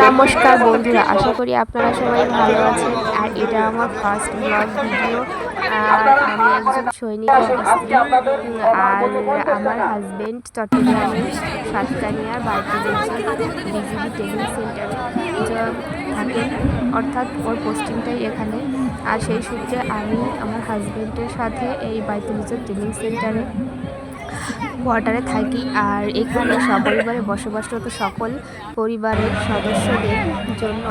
নমস্কার বন্ধুরা, আশা করি আপনারা সবাই ভালো আছেন। আর এটা আমার ফার্স্ট ব্লগ ভিডিও। আর আমি একজন সৈনিকের স্ত্রী। আর আমার হাজবেন্ড চট্টগ্রামের সাতকানিয়ার বিজিবি ট্রেনিং সেন্টারে থাকেন, অর্থাৎ ওর পোস্টিংটাই এখানে। আর সেই সূত্রে আমি আমার হাজবেন্ডের সাথে এই বাইতুল ট্রেনিং সেন্টারে কোয়ার্টারে থাকি। আর এখানে সপরিবারে বসবাসরত সকল পরিবারের সদস্যদের জন্য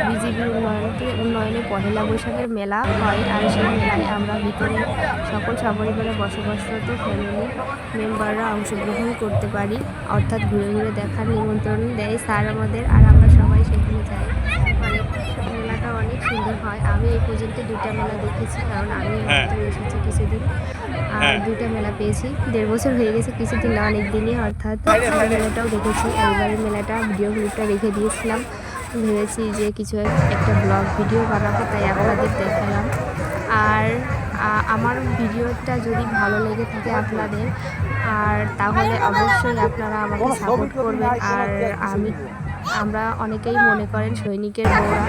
বিজিবি উন্নয়নে পহেলা বৈশাখের মেলা হয়। আর সেই মেলায় আমরা ভিতরে সকল সপরিবারে বসবাসরত ফ্যামিলি মেম্বাররা অংশগ্রহণ করতে পারি, অর্থাৎ ঘুরে ঘুরে দেখার নিমন্ত্রণ দেয় স্যার আমাদের। আর আমরা সবাই সেখানে যাই। মেলাটা অনেক সুন্দর হয়। আমি এই পর্যন্ত 2টা মেলা দেখেছি, কারণ আমি এসেছি কিছুদিন। আর 2টা মেলা পেয়েছি, 1.5 বছর হয়ে গেছে, কিছুদিন না অনেক দিনই। অর্থাৎ মেলাটাও দেখেছি। এইবারের মেলাটা ভিডিও ক্লিপটা রেখে দিয়েছিলাম, ভেবেছি যে কিছু একটা ব্লগ ভিডিও বানাবো, তাই আপনাদের দেখালাম। আর আমার ভিডিওটা যদি ভালো লেগে থাকে আপনাদের, আর তাহলে অবশ্যই আপনারা আমাকে সাপোর্ট করবেন। আর আমরা অনেকেই মনে করেন সৈনিকের বউরা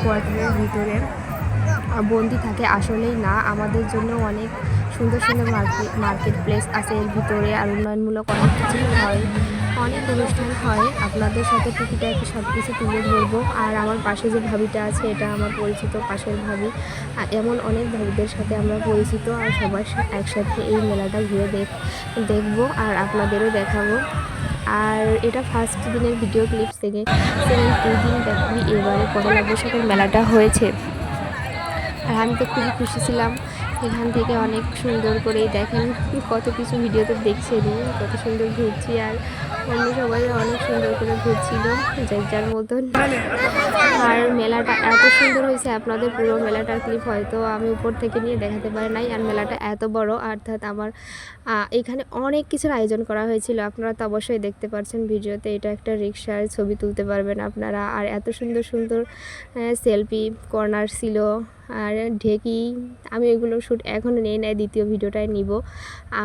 কোয়ার্টারের ভিতরে বন্দি থাকে, আসলেই না। আমাদের জন্য অনেক সুন্দর সুন্দর মার্কেট প্লেস আছে এর ভিতরে। আর উন্নয়নমূলক অনেক কিছুই হয়, অনেক অনুষ্ঠান হয়। আপনাদের সাথে টুকিটাকি সব কিছু তুলে ধরবো। আর আমার পাশে যে ভাবিটা আছে, এটা আমার পরিচিত পাশের ভাবি। আর এমন অনেক ভাবিদের সাথে আমরা পরিচিত। আর সবার একসাথে এই মেলাটা ঘুরে দেখবো আর আপনাদেরও দেখাবো। আর এটা ফার্স্ট দিনের ভিডিও ক্লিপস থেকে 2 দিন ব্যাপী এবারে পহেলা বৈশাখের মেলাটা হয়েছে। আর আমি তো খুবই খুশি ছিলাম। এখান থেকে অনেক সুন্দর করে দেখেন, কত কিছু ভিডিওতে দেখছেনই, কত সুন্দর ঘুরছি। আর অন্য সবাই অনেক সুন্দর করে ঘুরছিল যার মতন। আর মেলাটা এত সুন্দর হয়েছে, আপনাদের পুরো মেলাটার ক্লিপ হয়তো আমি উপর থেকে নিয়ে দেখাতে পারি নাই। আর মেলাটা এত বড়, অর্থাৎ আমার এখানে অনেক কিছুর আয়োজন করা হয়েছিল। আপনারা তো অবশ্যই দেখতে পাচ্ছেন ভিডিওতে। এটা একটা রিক্সার ছবি তুলতে পারবেন আপনারা। আর এত সুন্দর সুন্দর সেলফি কর্নার ছিল, আর ঢেকি। আমি এগুলো শ্যুট এখনও নেই, দ্বিতীয় ভিডিওটায় নিব।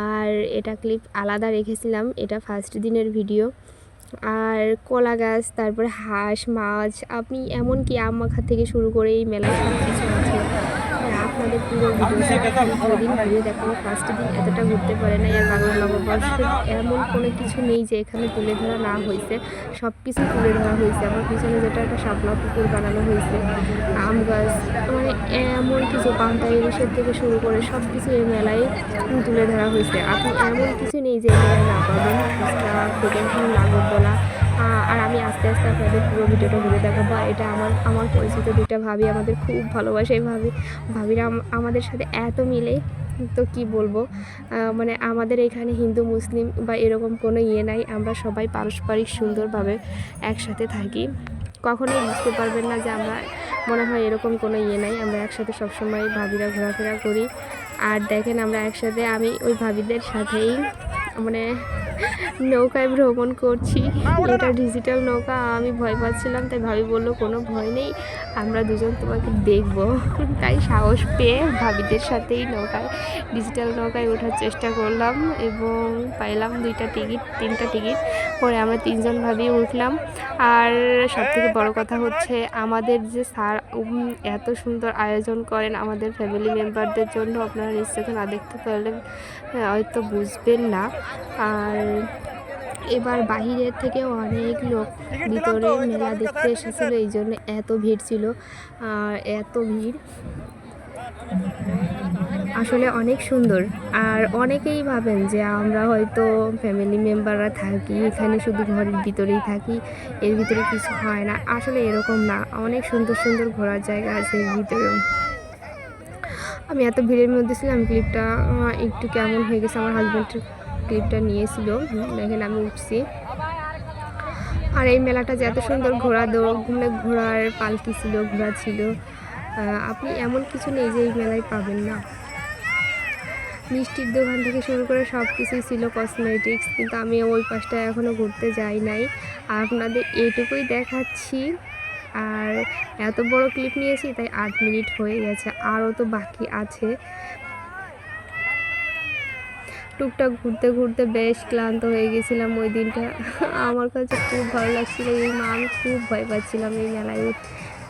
আর এটা ক্লিপ আলাদা রেখেছিলাম, এটা ফার্স্ট দিনের ভিডিও। আর কলা গাছ, তারপরে হাঁস, মাছ, আপনি এমনকি আম মাখা থেকে শুরু করে এই মেলায় সব কিছু আছে। আপনাদের পুরো ভিডিওটা দিন ঘুরে দেখাবো। ফার্স্ট দিন এতটা ঘুরতে পারে না। আর বাংলা নববর্ষের এমন কোনো কিছু নেই যে এখানে তুলে ধরা না হয়েছে, সব কিছু তুলে ধরা হয়েছে। আমার পিছনে যেটা একটা শাপলা পুকুর বানানো হয়েছে, আম গাছ, মানে এমন কিছু পান্তা ইলিশের থেকে শুরু করে সব কিছু এই মেলায় তুলে ধরা হয়েছে। আপনি এমন কিছু নেই যে মেলায় না পাবেন, ফুচকা থেকে নাগরদোলা। আর আমি আস্তে আস্তে আপনাদের পুরো ভিডিওটা ঘুরে দেখাবো। এটা আমার পরিচিত 2টা ভাবি, আমাদের খুব ভালোবাসে। ভাবিরা আমাদের সাথে এত মিলে, তো কি বলবো। মানে আমাদের এখানে হিন্দু মুসলিম বা এরকম কোনো নাই। আমরা সবাই পারস্পরিক সুন্দরভাবে একসাথে থাকি। কখনোই বুঝতে পারবেন না যে আমরা মনে হয় এরকম কোনো নাই। আমরা একসাথে সবসময় ভাবিরা ঘোরাফেরা করি। আর দেখেন আমরা একসাথে, আমি ওই ভাবিদের সাথেই মানে নৌকায় ভ্রমণ করছি। এটা ডিজিটাল নৌকা। আমি ভয় পাচ্ছিলাম, তাই ভাবি বললো কোনো ভয় নেই, আমরা দুজন তোমাকে দেখব। তাই সাহস পেয়ে ভাবিদের সাথেই ডিজিটাল নৌকায় ওঠার চেষ্টা করলাম, এবং পাইলাম 2টা টিকিট 3টা টিকিট পরে আমরা 3জন ভাবি উঠলাম। আর সবথেকে বড় কথা হচ্ছে, আমাদের যে স্যার এত সুন্দর আয়োজন করেন আমাদের ফ্যামিলি মেম্বারদের জন্য, আপনারা নিশ্চয়ই না দেখতে পারলে হয়তো বুঝবেন না। আর এবার বাহিরের থেকেও অনেক লোক ভিতরে মেলা দেখতে এসেছিল, এই জন্য এত ভিড় ছিল। আর এত ভিড় আসলে অনেক সুন্দর। আর অনেকেই ভাবেন যে আমরা হয়তো ফ্যামিলি মেম্বাররা থাকি এখানে, শুধু ঘরের ভিতরেই থাকি, এর ভিতরে কিছু হয় না। আসলে এরকম না, অনেক সুন্দর সুন্দর ঘোরার জায়গা আছে এর ভিতরেও। আমি এত ভিড়ের মধ্যে ছিলাম, ক্লিপটা একটু কেমন হয়ে গেছে। আমার হাজব্যান্ডের ক্লিপটা নিয়েছিল, দেখেন আমি উঠছি। আর এই মেলাটা যে এত সুন্দর ঘোড়ার পালকি ছিল, ঘোড়া ছিল। আপনি এমন কিছু নেই যে এই মেলায় পাবেন না। মিষ্টির দোকান থেকে শুরু করে সব কিছুই ছিল, কসমেটিক্স। কিন্তু আমি ওই পাশটা এখনও ঘুরতে যাই নাই, আপনাদের এইটুকুই দেখাচ্ছি। আর এত বড় ক্লিপ নিয়েছি, তাই 8 মিনিট হয়ে গেছে, আরও তো বাকি আছে। টুকটাক ঘুরতে ঘুরতে বেশ ক্লান্ত হয়ে গেছিলাম ওই দিনটা। আমার কাছে খুব ভালো লাগছিল এই আমি খুব ভয় পাচ্ছিলাম এই মেলায়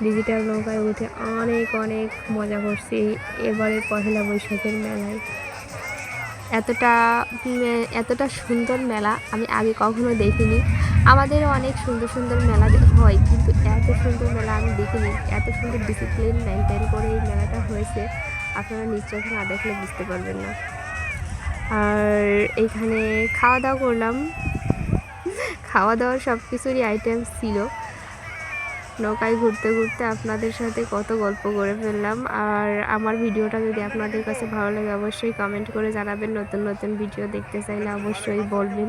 ডিজিটাল নৌকায় উঠে অনেক অনেক মজা করছি এবারে পহেলা বৈশাখের মেলায়। এতটা এতটা সুন্দর মেলা আমি আগে কখনো দেখিনি। আমাদের অনেক সুন্দর সুন্দর মেলা হয়, কিন্তু এত সুন্দর মেলা আমি দেখিনি। এত সুন্দর ডিসিপ্লিন মেনটেন করে এই মেলাটা হয়েছে, আপনারা নিশ্চয়ই না দেখলে বুঝতে পারবেন না। আর এইখানে খাওয়া দাওয়া করলাম, খাওয়া দাওয়ার সব কিছুরই আইটেম ছিল। নৌকায় ঘুরতে ঘুরতে আপনাদের সাথে কত গল্প করে ফেললাম। আর আমার ভিডিওটা যদি আপনাদের কাছে ভালো লাগে অবশ্যই কমেন্ট করে জানাবেন। নতুন নতুন ভিডিও দেখতে চাইলে অবশ্যই বলবেন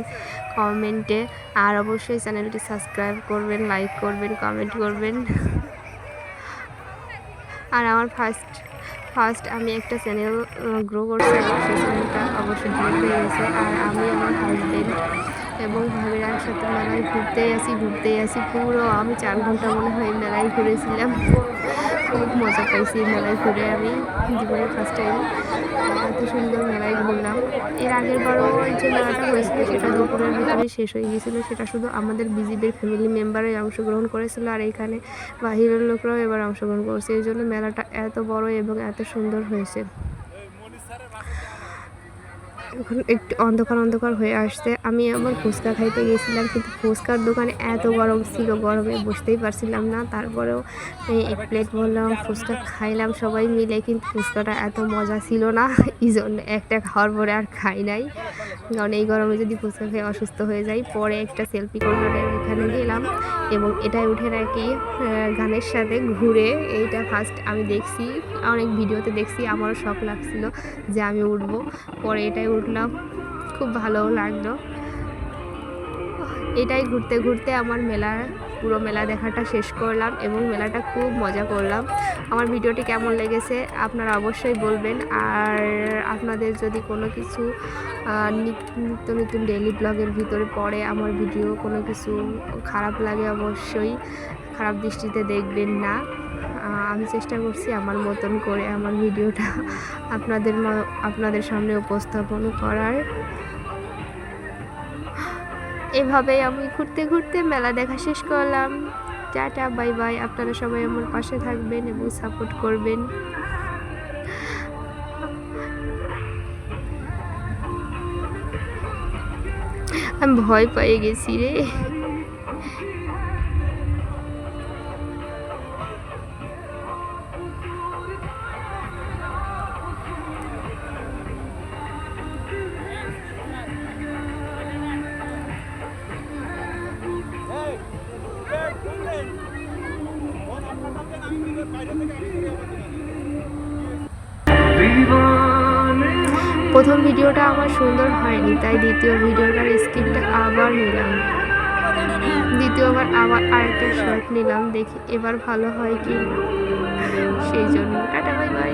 কমেন্টে। আর অবশ্যই চ্যানেলটি সাবস্ক্রাইব করবেন, লাইক করবেন, কমেন্ট করবেন। আর আমার ফার্স্ট আমি একটা চ্যানেল গ্রো করছি, সেই চ্যানেলটা অবশ্যই ডিলিট হয়ে গেছে। আর আমি আমার হাজবেন্ড এবং ভাবির একসাথে মেলায় ঘুরতেই আসি পুরো আমি 4 ঘন্টা মনে হয় মেলায় ঘুরেছিলাম। খুব মজা পাইছি মেলায় ঘুরে, আমি জীবনের ফার্স্ট টাইম এত সুন্দর মেলায় ঘুরলাম। এর আগের বারও যে মেলাটা হয়েছিল সেটা দুপুরের ভিতরে শেষ হয়ে গিয়েছিলো, সেটা শুধু আমাদের বিজিবির ফ্যামিলি মেম্বারই অংশগ্রহণ করেছিল। আর এখানে বাহিরের লোকরাও এবার অংশগ্রহণ করছে, এই জন্য মেলাটা এত বড় এবং এত সুন্দর হয়েছে। এখন একটু অন্ধকার হয়ে আসছে। আমি আমার ফুচকা খাইতে গেছিলাম, কিন্তু ফুচকার দোকানে এত গরম ছিল, গরমে বসতেই পারছিলাম না। তারপরেও এক প্লেট বললাম ফুচকা খাইলাম সবাই মিলে, কিন্তু ফুচকাটা এত মজা ছিল না, এই জন্য একটা খাওয়ার পরে আর খাই নাই। কারণ এই গরমে যদি ফুচকা খেয়ে অসুস্থ হয়ে যাই। পরে একটা সেলফি কর্নারের এখানে গেলাম এবং এটাই উঠে নাকি গানের সাথে ঘুরে, এইটা ফার্স্ট আমি দেখছি, অনেক ভিডিওতে দেখছি, আমারও শখ লাগছিল যে আমি উঠবো। পরে এটাই উঠলাম, খুব ভালোও লাগলো। এটাই ঘুরতে ঘুরতে আমার পুরো মেলা দেখাটা শেষ করলাম এবং মেলাটা খুব মজা করলাম। আমার ভিডিওটি কেমন লেগেছে আপনারা অবশ্যই বলবেন। আর আপনাদের যদি কোনো কিছু নিত্য নতুন ডেইলি ব্লগের ভিতরে পড়ে আমার ভিডিও কোনো কিছু খারাপ লাগে অবশ্যই খারাপ দৃষ্টিতে দেখবেন না। আমি চেষ্টা করছি আমার মতন করে আমার ভিডিওটা আপনাদের সামনে উপস্থাপন করার। এভাবেই আমি ঘুরতে ঘুরতে মেলা দেখা শেষ করলাম। Tata, bye bye. আপনারা সবাই আমার পাশে থাকবেন এবং সাপোর্ট করবেন। আমি ভয় পেয়ে গেছি রে। প্রথম ভিডিওটা আমার সুন্দর হয়নি, তাই দ্বিতীয় ভিডিওটার স্ক্রিপ্টটা আবার নিলাম, দ্বিতীয়বার আবার আরেকটা শর্ট নিলাম, দেখি এবার ভালো হয় কি, সেই জন্য টাটা, বাই বাই।